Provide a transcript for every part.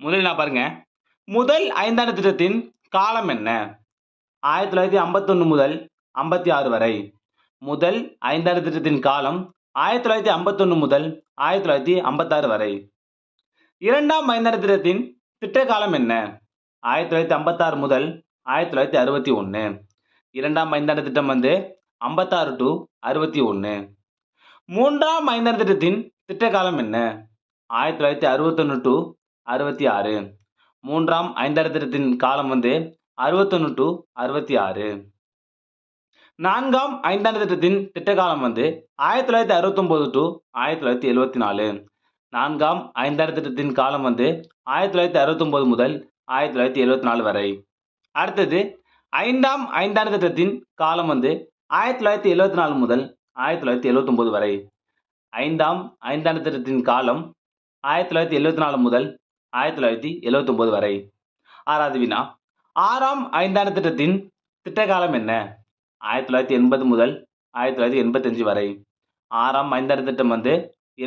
முதலில் நான் பாருங்க, முதல் ஐந்தாண்டு திட்டத்தின் காலம் என்ன? 1951 முதல் 56 வரை. முதல் ஐந்தாண்டு திட்டத்தின் காலம் 1951 முதல் 1956 வரை. இரண்டாம் ஐந்தாண்டு திட்டத்தின் திட்ட காலம் என்ன? 1956 முதல் 1961. இரண்டாம் ஐந்தாண்டு திட்டம் வந்து 56 to 61. மூன்றாம் ஐந்தாண்டு திட்டத்தின் திட்ட காலம் என்ன? 1961 to 66. மூன்றாம் ஐந்தாண்டு திட்டத்தின் காலம் வந்து 61 to 66. நான்காம் ஐந்தாண்டு திட்டத்தின் திட்ட காலம் வந்து 1969 to 1974. நான்காம் ஐந்தாண்டு திட்டத்தின் காலம் வந்து 1969 முதல் 1974 வரை. அடுத்தது ஐந்தாம் ஐந்தாண்டு திட்டத்தின் காலம் வந்து 1974 முதல் 1979 வரை. ஐந்தாம் ஐந்தாண்டு திட்டத்தின் காலம் 1974 முதல் 1979 வரை. ஆறாவது வினா, ஆறாம் ஐந்தாண்டு திட்டத்தின் திட்ட காலம் என்ன? 1980 முதல் 1985 வரை. ஆறாம் ஐந்தாண்டு திட்டம் வந்து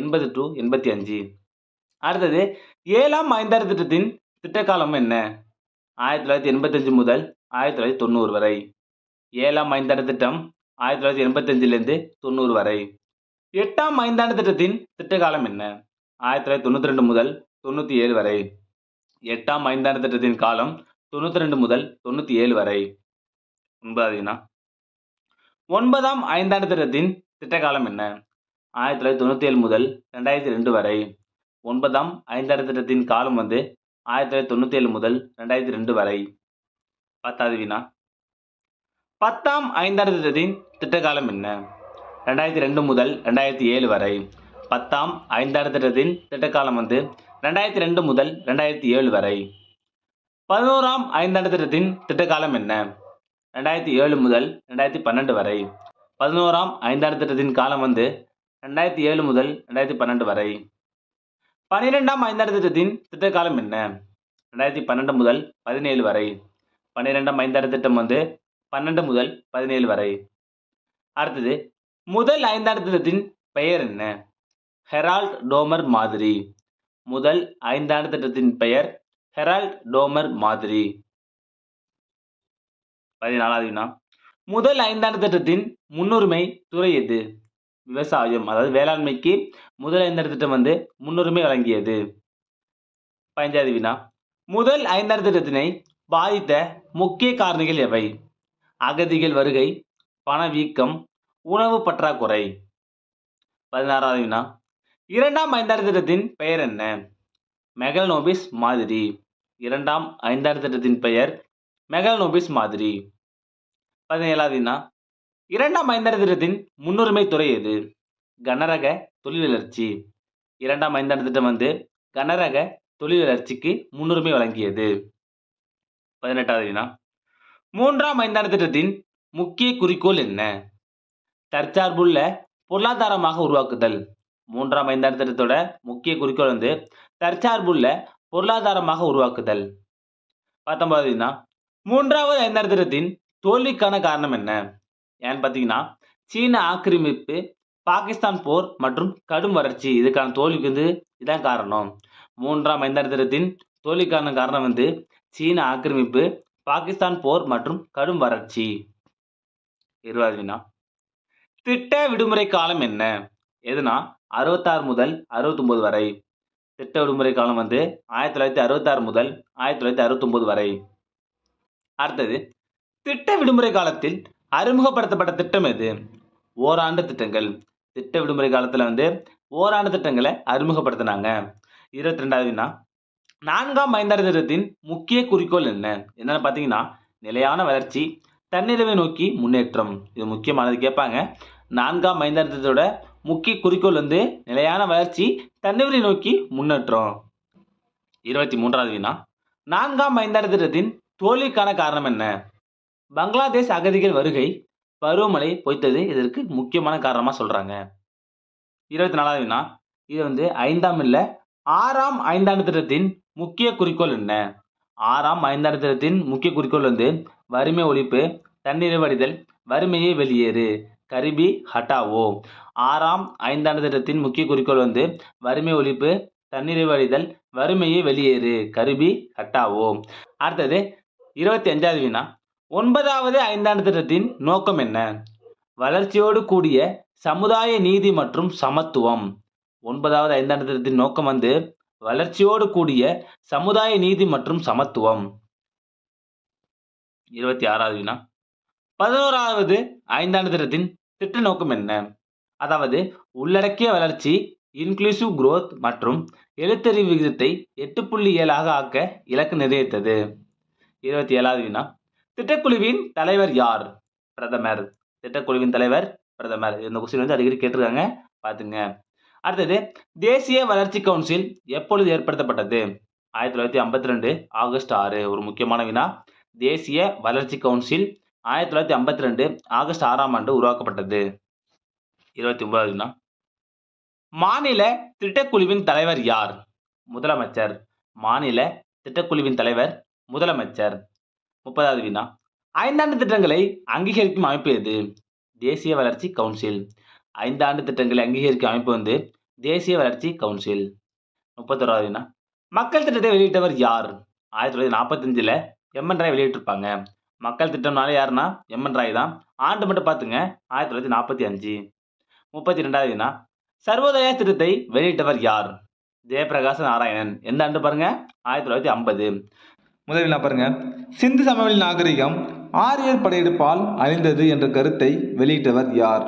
80 to 85. அடுத்தது ஏழாம் ஐந்தாண்டு திட்டத்தின் திட்ட காலம் என்ன? 1985 முதல் 1990 வரை. ஏழாம் ஐந்தாண்டு திட்டம் 1985 90 வரை. எட்டாம் ஐந்தாண்டு திட்டத்தின் திட்ட காலம் என்ன? 1992 முதல் 97 வரை. எட்டாம் ஐந்தாண்டு திட்டத்தின் காலம் 92 முதல் 97 வரை. ஒன்பதாவது வினா, ஒன்பதாம் ஐந்தாண்டு திட்டத்தின் திட்ட காலம் என்ன? 1997 முதல் 2002 வரை. ஒன்பதாம் ஐந்தாண்டு திட்டத்தின் காலம் வந்து 1997 முதல் 2002 வரை. பத்தாவது வினா, பத்தாம் ஐந்தாண்டு திட்டத்தின் திட்ட காலம் என்ன? 2002 முதல் 2007 வரை. பத்தாம் ஐந்தாண்டு திட்டத்தின் திட்ட காலம் வந்து 2002 முதல் 2007 வரை. பதினோராம் ஐந்தாண்டு திட்டத்தின் திட்ட காலம் என்ன? 2007 முதல் 2012 வரை. பதினோராம் ஐந்தாண்டு திட்டத்தின் காலம் வந்து 2007 முதல் 2012 வரை. பனிரெண்டாம் ஐந்தாண்டு திட்டத்தின் திட்ட காலம் என்ன? 2012 முதல் 17 வரை. பன்னிரெண்டாம் ஐந்தாண்டு திட்டம் வந்து 12 முதல் 17 வரை. அடுத்தது முதல் ஐந்தாண்டு திட்டத்தின் பெயர் என்ன? ஹெரால்ட் டோமர் மாதிரி. முதல் ஐந்தாண்டு திட்டத்தின் பெயர் ஹெரால்ட் டோமர் மாதிரி. 14வது வினா, முதல் ஐந்தாண்டு திட்டத்தின் முன்னுரிமை துறை எது? விவசாயம், அதாவது வேளாண்மைக்கு முதல் ஐந்தாண்டு திட்டம் வந்து முன்னுரிமை வழங்கியது. 15வது வினா, முதல் ஐந்தாண்டு திட்டத்தினை பாதித்த முக்கிய காரணிகள் எவை? அகதிகள் வருகை, பணவீக்கம், உணவு பற்றாக்குறை. 16வது வினா, இரண்டாம் ஐந்தாண்டு திட்டத்தின் பெயர் என்ன? மெகலனோபிஸ் மாதிரி. இரண்டாம் ஐந்தாண்டு திட்டத்தின் பெயர் மெகலனோபிஸ் மாதிரி. 17வது வினா, இரண்டாம் ஐந்தாண்டு திட்டத்தின் முன்னுரிமை துறை எது? கனரக தொழில் வளர்ச்சி. இரண்டாம் ஐந்தாண்டு திட்டம் வந்து கனரக தொழில் வளர்ச்சிக்கு முன்னுரிமை வழங்கியது. 18வது வினா, மூன்றாம் ஐந்தாண்டு திட்டத்தின் முக்கிய குறிக்கோள் என்ன? தற்சார்புள்ள பொருளாதாரமாக உருவாக்குதல். மூன்றாம் ஐந்தாண்டு திட்டத்தோட முக்கிய குறிக்கோள் வந்து தற்சார்புள்ள பொருளாதாரமாக உருவாக்குதல். 19வது வினா, மூன்றாவது ஐந்தாண்டு திட்டத்தின் தோல்விக்கான காரணம் என்ன? ஏன்னு பார்த்தீங்கன்னா, சீன ஆக்கிரமிப்பு, பாகிஸ்தான் போர் மற்றும் கடும் வறட்சி. இதுக்கான தோல்விக்கு வந்து இதான் காரணம். மூன்றாம் ஐந்தாண்டு திட்டத்தின் தோல்விக்கான காரணம் வந்து சீன ஆக்கிரமிப்பு, பாகிஸ்தான் போர் மற்றும் கடும் வறட்சி. 20வது வினா, திட்ட விடுமுறை காலம் என்ன? எதுனா 66 முதல் 69 வரை. திட்ட விடுமுறை காலம் வந்து 1966 முதல் 1969 வரை. அடுத்தது திட்ட விடுமுறை காலத்தில் அறிமுகப்படுத்தப்பட்ட திட்டம் எது? ஓராண்டு திட்டங்கள். திட்ட விடுமுறை காலத்துல வந்து ஓராண்டு திட்டங்களை அறிமுகப்படுத்தினாங்க. 22வது வினா, நான்காம் ஐந்தாண்டு திட்டத்தின் முக்கிய குறிக்கோள் என்ன? என்னன்னு பார்த்தீங்கன்னா, நிலையான வளர்ச்சி, தன்னிறைவை நோக்கி முன்னேற்றம். இது முக்கியமானது கேட்பாங்க. நான்காம் ஐந்தாண்டு திட்டத்தோட முக்கிய குறிக்கோள் வந்து நிலையான வளர்ச்சி, தன்னிறைவை நோக்கி முன்னேற்றம். 23வது வினா, நான்காம் ஐந்தாண்டு திட்டத்தின் தோல்விக்கான காரணம் என்ன? பங்களாதேஷ் அகதிகள் வருகை, பருவமழை பொய்த்தது இதற்கு முக்கியமான காரணமா சொல்றாங்க. 24வது வினா, இது வந்து ஐந்தாம் இல்ல 6ஆம் ஐந்தாண்டு திட்டத்தின் முக்கிய குறிக்கோள் என்ன? 6ஆம் ஐந்தாண்டு திட்டத்தின் முக்கிய குறிக்கோள் வந்து வறுமை ஒழிப்பு, தன்னிறைவடைதல், வறுமையை வெளியேறு, கரிபி ஹட்டாவோ. 6ஆம் ஐந்தாண்டு திட்டத்தின் முக்கிய குறிக்கோள் வந்து வறுமை ஒழிப்பு, தன்னிறைவு அடைதல், வறுமையை வெளியேறு, கருவி ஹட்டாவோ. அடுத்தது 25வது வினா, 9வது ஐந்தாண்டு திட்டத்தின் நோக்கம் என்ன? வளர்ச்சியோடு கூடிய சமுதாய நீதி மற்றும் சமத்துவம். 9வது ஐந்தாண்டு திட்டத்தின் நோக்கம் வளர்ச்சியோடு கூடிய சமுதாய நீதி மற்றும் சமத்துவம். 26வது வினா, 11வது ஐந்தாண்டு திட்டத்தின் திட்ட நோக்கம் என்ன? அதாவது உள்ளடக்கிய வளர்ச்சி, இன்க்ளூசிவ் growth மற்றும் எழுத்தறிவு விகிதத்தை 8.7 ஆக்க இலக்கு நிர்ணயித்தது. 27வது வினா, திட்டக்குழுவின் தலைவர் யார்? பிரதமர். திட்டக்குழுவின் தலைவர் பிரதமர். இந்த கொஸ்டின் அடிக்கடி கேட்டிருக்காங்க, பாத்துங்க. அடுத்தது, தேசிய வளர்ச்சி கவுன்சில் எப்பொழுது ஏற்படுத்தப்பட்டது? 1952 ஆகஸ்ட் 6. ஒரு முக்கியமான வினா. தேசிய வளர்ச்சி கவுன்சில் 1952 ஆகஸ்ட் 6ஆம் ஆண்டு உருவாக்கப்பட்டது. 29வது வினா, மாநில திட்டக்குழுவின் தலைவர் யார்? முதலமைச்சர். மாநில திட்டக்குழுவின் தலைவர் முதலமைச்சர். 30வது வினா, ஐந்தாண்டு திட்டங்களை அங்கீகரிக்கும் அமைப்பு எது? தேசிய வளர்ச்சி கவுன்சில். ஐந்தாண்டு திட்டங்களை அங்கீகரிக்கும் அமைப்பு தேசிய வளர்ச்சி கவுன்சில். 31வது வினா, மக்கள் திட்டத்தை வெளியிட்டவர் யார்? 1945ல் எம்.என். ராய் வெளியிட்டிருப்பாங்க. மக்கள் திட்டம்னாலே யாருன்னா எம்.என். ராய் தான். ஆண்டு மட்டும் பார்த்துங்க, 1945. 32வது வினா, சர்வோதயா திட்டத்தை வெளியிட்டவர் யார்? ஜெயபிரகாச நாராயணன். எந்த ஆண்டு பாருங்க? 1950. முதல் வினா பாருங்க, சிந்து சமவெளி நாகரிகம் ஆரியர் படையெடுப்பால் அழிந்தது என்ற கருத்தை வெளியிட்டவர் யார்?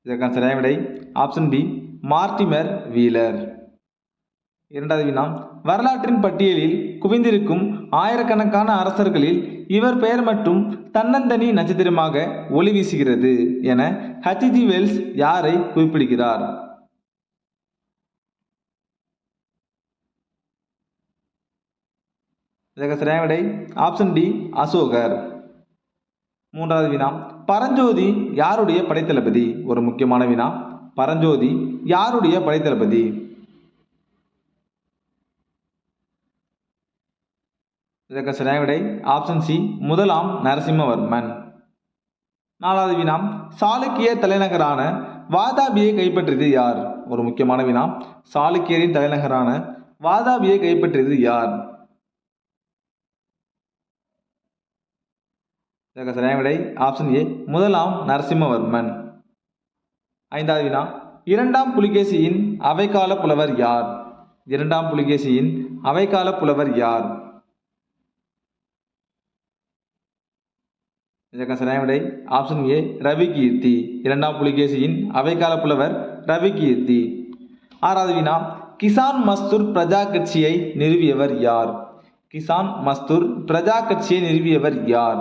இதற்கான சரியான விடை ஆப்ஷன் பி, மார்டிமர் வீலர். இரண்டாவது வினா, வரலாற்றின் பட்டியலில் குவிந்திருக்கும் ஆயிரக்கணக்கான அரசர்களில் இவர் பெயர் மட்டும் தன்னந்தனி நட்சத்திரமாக ஒளி வீசுகிறது என H.G. வெல்ஸ் யாரை குறிப்பிடுகிறார்? இதற்கு சரியான விடை ஆப்ஷன் டி, அசோகர். மூன்றாவது வினா, பரஞ்சோதி யாருடைய படைத்தளபதி? ஒரு முக்கியமான வினா. பரஞ்சோதி யாருடைய படைத்தளபதி? இதற்கு சரியான விடை ஆப்ஷன் சி, முதலாம் நரசிம்மவர்மன். நாலாவது வினா, சாளுக்கிய தலைநகரான வாதாபியை கைப்பற்றியது யார்? ஒரு முக்கியமான வினா. சாளுக்கியரின் தலைநகரான வாதாபியை கைப்பற்றியது யார்? இதற்கு சரியான விடை ஆப்ஷன் ஏ, முதலாம் நரசிம்மவர்மன். ஐந்தாவது வினா, இரண்டாம் புலிகேசியின் அவைக்கால புலவர் யார்? இரண்டாம் புலிகேசியின் அவைக்கால புலவர் யார்? இதற்கு சரியான விடை ஆப்ஷன் ஏ, ரவிகீர்த்தி. இரண்டாம் புலிகேசியின் அவைக்கால புலவர் ரவிகீர்த்தி. ஆறாவது வினா, கிசான் மஸ்தூர் பிரஜா கட்சியை நிறுவியவர் யார்? கிசான் மஸ்தூர் பிரஜா கட்சியை நிறுவியவர் யார்?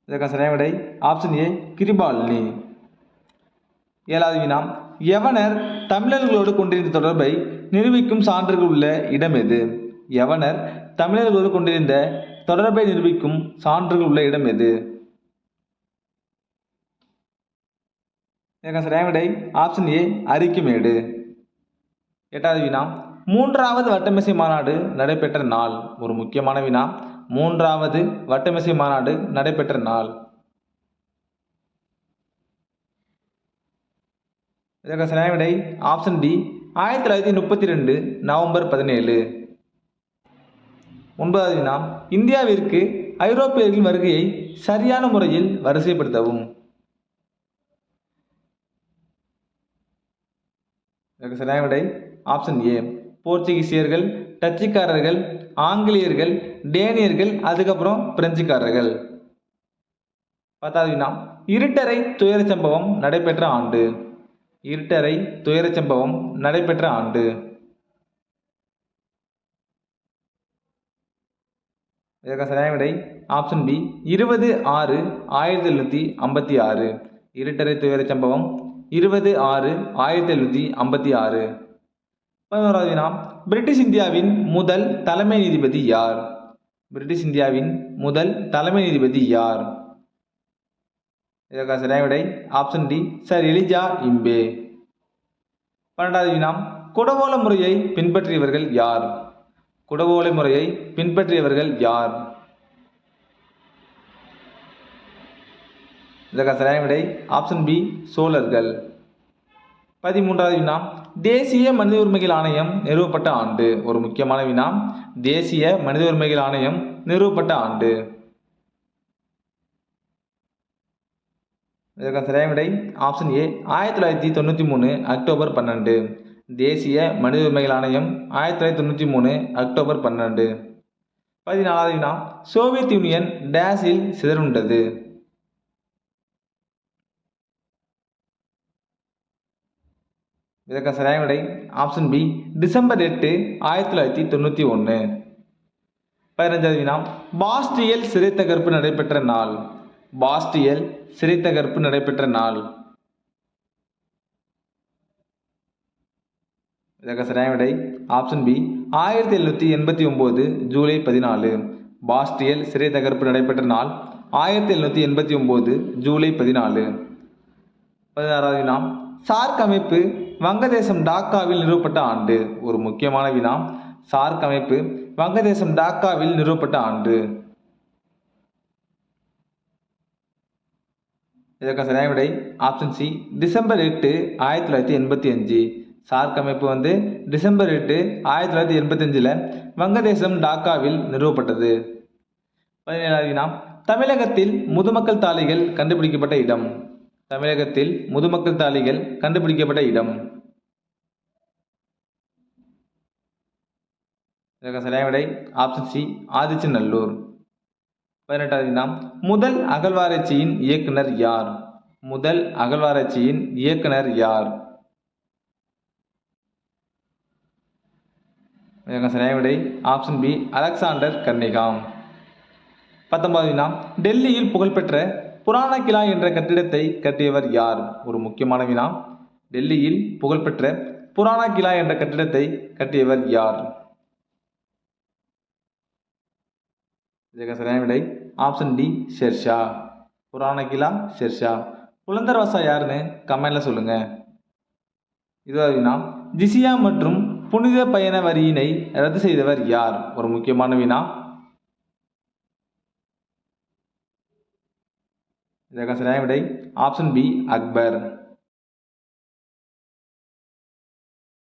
இதற்கு சரியான விடை ஆப்ஷன் ஏ, கிருபாலினி. ஏழாவது வினா, யவனர் தமிழர்களோடு கொண்டிருந்த தொடர்பை நிரூபிக்கும் சான்றுகள் உள்ள இடம் எது? யவனர் தமிழர்களோடு கொண்டிருந்த தொடர்பை நிரூபிக்கும் சான்றுகள் உள்ள இடம் எது? இதற்கு சரியான விடை ஆப்ஷன் ஏ, அரிக்குமேடு. எட்டாவது வினா, மூன்றாவது வட்டமேசை மாநாடு நடைபெற்ற நாள். ஒரு முக்கியமான வினா. மூன்றாவது வட்டமேசை மாநாடு நடைபெற்ற நாள். இதற்கு சரியான விடை ஆப்ஷன் டி, 1932 நவம்பர் 17. ஒன்பதாவது வினா, இந்தியாவிற்கு ஐரோப்பியர்களின் வருகையை சரியான முறையில் வரிசைப்படுத்தவும். இதற்கு சரியான விடை ஆப்ஷன் ஏ, போர்ச்சுகீசியர்கள், டச்சுக்காரர்கள், ஆங்கிலேயர்கள், டேனியர்கள், அதுக்கப்புறம் பிரெஞ்சுக்காரர்கள். பத்தாவது வினா, இருட்டறை துயர சம்பவம் நடைபெற்ற ஆண்டு. இருட்டறை துயர சம்பவம் நடைபெற்ற ஆண்டு. இதற்கு சரியான விடை ஆப்ஷன் பி, 20/6/1756. இருட்டறை துயர சம்பவம் 20/6/1756. 11வது வினா, பிரிட்டிஷ் இந்தியாவின் முதல் தலைமை நீதிபதி யார்? பிரிட்டிஷ் இந்தியாவின் முதல் தலைமை நீதிபதி யார்? இதற்கு சரியான விடை ஆப்ஷன் டி, சர் எலிஜா இம்பே. 12வது வினா, குடவோலை முறையை பின்பற்றியவர்கள் யார்? குடவோலை முறையை பின்பற்றியவர்கள் யார்? இதற்கான சரியான விடை ஆப்ஷன் பி சோழர்கள். 13வது வினா தேசிய மனித உரிமைகள் ஆணையம் நிறுவப்பட்ட ஆண்டு. ஒரு முக்கியமான வினா. தேசிய மனித உரிமைகள் ஆணையம் நிறுவப்பட்ட ஆண்டு. இதற்கான சரியான விடை ஆப்ஷன் ஏ 1993 அக்டோபர் 12. தேசிய மனித உரிமைகள் ஆணையம் 1993 அக்டோபர் 12. 14வது வினா சோவியத் யூனியன் டேஸில் சிதறுண்டது. இதற்கான சரியான விடை ஆப்ஷன் பி டிசம்பர் 8, 1991. 15வது வினா பாஸ்டியல் சிறை தகர்ப்பு நடைபெற்ற நாள். பாஸ்டியல் சிறை தகர்ப்பு நடைபெற்ற நாள். இதற்கான சரியான விடை ஆப்ஷன் பி 1789 ஜூலை 14. பாஸ்டியல் சிறை தகர்ப்பு நடைபெற்ற நாள் 1789 ஜூலை 14. 16வது வினா சார்க் அமைப்பு வங்கதேசம் டாக்காவில் நிறுவப்பட்ட ஆண்டு. ஒரு முக்கியமான வினா. சார்க் அமைப்பு வங்கதேசம் டாக்காவில் நிறுவப்பட்ட ஆண்டு. இதற்கான சரியான விடை ஆப்ஷன் சி டிசம்பர் 8, 1985. சார்க் அமைப்பு டிசம்பர் 8, 1985 வங்கதேசம் டாக்காவில் நிறுவப்பட்டது. 17வது வினா தமிழகத்தில் முதுமக்கள் தாழிகள் கண்டுபிடிக்கப்பட்ட இடம். தமிழகத்தில் முதுமக்கள் தாழிகள் கண்டுபிடிக்கப்பட்ட இடம். இதற்கான சரியான விடை ஆப்ஷன் சி ஆதிச்சநல்லூர். 18வது வினா முதல் அகழ்வாராய்ச்சியின் இயக்குனர் யார். முதல் அகழ்வாராய்ச்சியின் இயக்குனர் யார். இதற்கான சரியான விடை ஆப்ஷன் பி அலெக்சாண்டர் கர்னிகாம். 19வது வினா டெல்லியில் புகழ்பெற்ற புராண கிலா என்ற கட்டிடத்தை கட்டியவர் யார். ஒரு முக்கியமான வினா. டெல்லியில் புகழ்பெற்ற புராண கிலா என்ற கட்டிடத்தை கட்டியவர் யார். இதற்கு சரியான விடை ஆப்ஷன் டி ஷெர்ஷா. புராண கிலா ஷெர்ஷா. புலந்தர்வாசா யாருன்னு கமெண்ட்ல சொல்லுங்க. 20வது வினா ஜிசியா மற்றும் புனித பயண வரியினை ரத்து செய்தவர் யார். ஒரு முக்கியமான வினா. இதற்கான சரியான விடை ஆப்ஷன் பி அக்பர்.